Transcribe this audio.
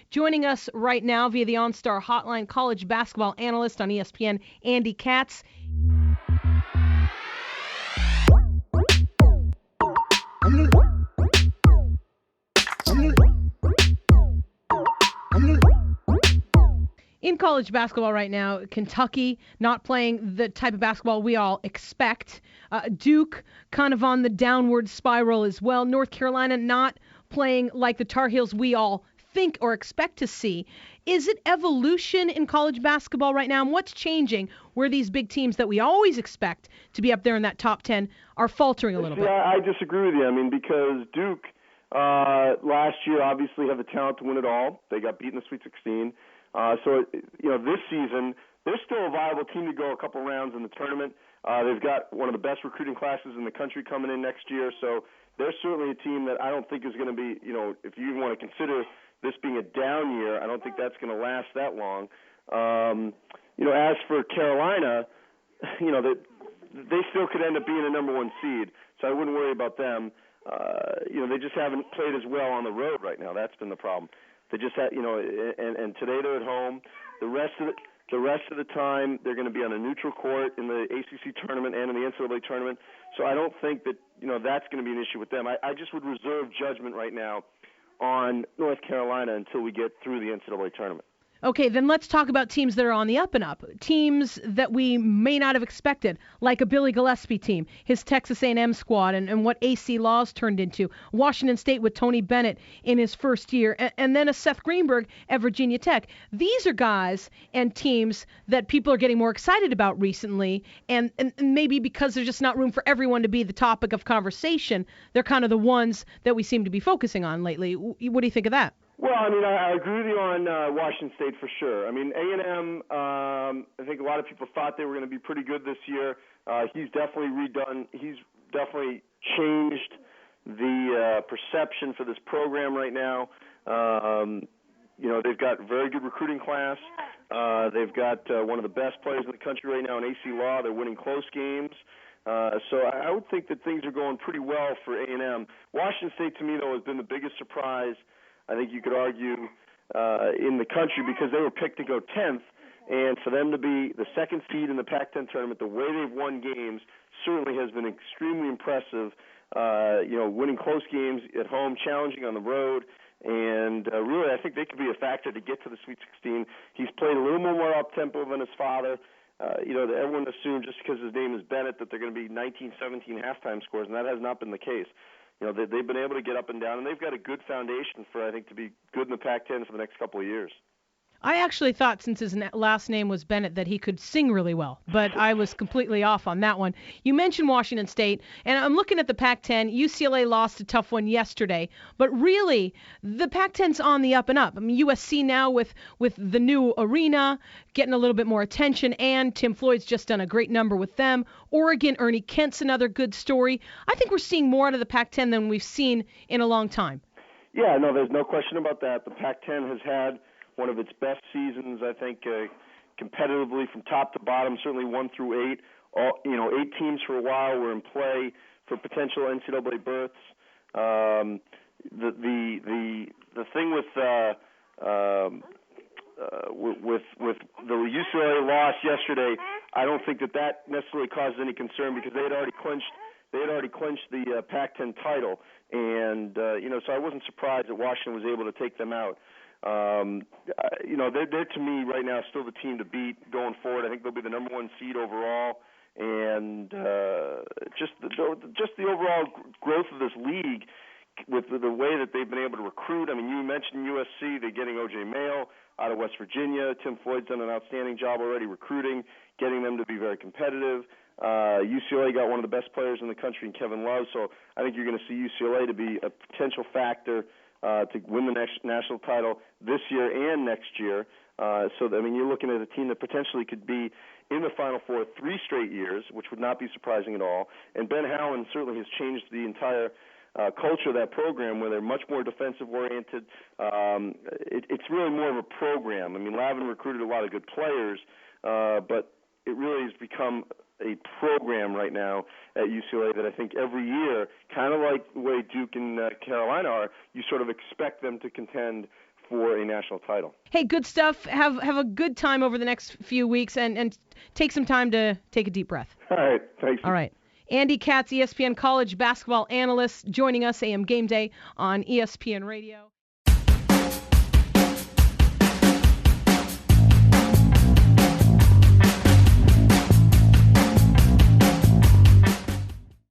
Joining us right now via the OnStar Hotline, college basketball analyst on ESPN, Andy Katz. In college basketball right now, Kentucky not playing the type of basketball we all expect. Duke kind of on the downward spiral as well. North Carolina not playing like the Tar Heels we all think or expect to see. Is it evolution in college basketball right now? And what's changing where these big teams that we always expect to be up there in that top 10 are faltering a little bit? I disagree with you. I mean, because Duke last year obviously had the talent to win it all. They got beat in the Sweet 16. This season, they're still a viable team to go a couple rounds in the tournament. They've got one of the best recruiting classes in the country coming in next year. So they're certainly a team that I don't think is going to be, if you even want to consider this being a down year, I don't think that's going to last that long. As for Carolina, they still could end up being a number one seed. So I wouldn't worry about them. They just haven't played as well on the road right now. That's been the problem. They just had, and today they're at home. The rest of the time they're going to be on a neutral court in the ACC tournament and in the NCAA tournament. So I don't think that that's going to be an issue with them. I just would reserve judgment right now on North Carolina until we get through the NCAA tournament. Okay, then let's talk about teams that are on the up and up. Teams that we may not have expected, like a Billy Gillispie team, his Texas A&M squad, and what AC Laws turned into. Washington State with Tony Bennett in his first year, and then a Seth Greenberg at Virginia Tech. These are guys and teams that people are getting more excited about recently, and maybe because there's just not room for everyone to be the topic of conversation, they're kind of the ones that we seem to be focusing on lately. What do you think of that? Well, I mean, I agree with you on Washington State for sure. I mean, A&M, I think a lot of people thought they were going to be pretty good this year. He's definitely changed the perception for this program right now. They've got a very good recruiting class. They've got one of the best players in the country right now in AC Law. They're winning close games. So I would think that things are going pretty well for A&M. Washington State, to me, though, has been the biggest surprise, I think you could argue, in the country, because they were picked to go 10th, and for them to be the second seed in the Pac-10 tournament, the way they've won games certainly has been extremely impressive. Winning close games at home, challenging on the road, and really I think they could be a factor to get to the Sweet 16. He's played a little more up-tempo than his father. Everyone assumed just because his name is Bennett that they're going to be 19-17 halftime scores, and that has not been the case. They've been able to get up and down, and they've got a good foundation for, I think, to be good in the Pac-10 for the next couple of years. I actually thought, since his last name was Bennett, that he could sing really well, but I was completely off on that one. You mentioned Washington State, and I'm looking at the Pac-10. UCLA lost a tough one yesterday, but really, the Pac-10's on the up and up. I mean, USC now with the new arena, getting a little bit more attention, and Tim Floyd's just done a great number with them. Oregon, Ernie Kent's another good story. I think we're seeing more out of the Pac-10 than we've seen in a long time. Yeah, no, there's no question about that. The Pac-10 has had one of its best seasons, I think, competitively from top to bottom, certainly 1 through 8. 8 teams for a while were in play for potential NCAA berths. The thing with the UCLA loss yesterday, I don't think that necessarily caused any concern because they had already clinched the Pac-10 title, and so I wasn't surprised that Washington was able to take them out. They're to me right now still the team to beat going forward. I think they'll be the number 1 seed overall, and just the overall growth of this league with the way that they've been able to recruit. I mean, you mentioned USC. They're getting O.J. Mayo out of West Virginia. Tim Floyd's done an outstanding job already recruiting, getting them to be very competitive. UCLA got one of the best players in the country in Kevin Love, so I think you're going to see UCLA to be a potential factor to win the national title this year and next year. You're looking at a team that potentially could be in the Final Four 3 straight years, which would not be surprising at all. And Ben Howland certainly has changed the entire culture of that program, where they're much more defensive-oriented. It's really more of a program. I mean, Lavin recruited a lot of good players, but it really has become a program right now at UCLA that I think every year, kind of like the way Duke and Carolina are, you sort of expect them to contend for a national title. Hey, good stuff. Have a good time over the next few weeks and take some time to take a deep breath. All right. Thanks. All right. Andy Katz, ESPN college basketball analyst, joining us AM Game Day on ESPN Radio.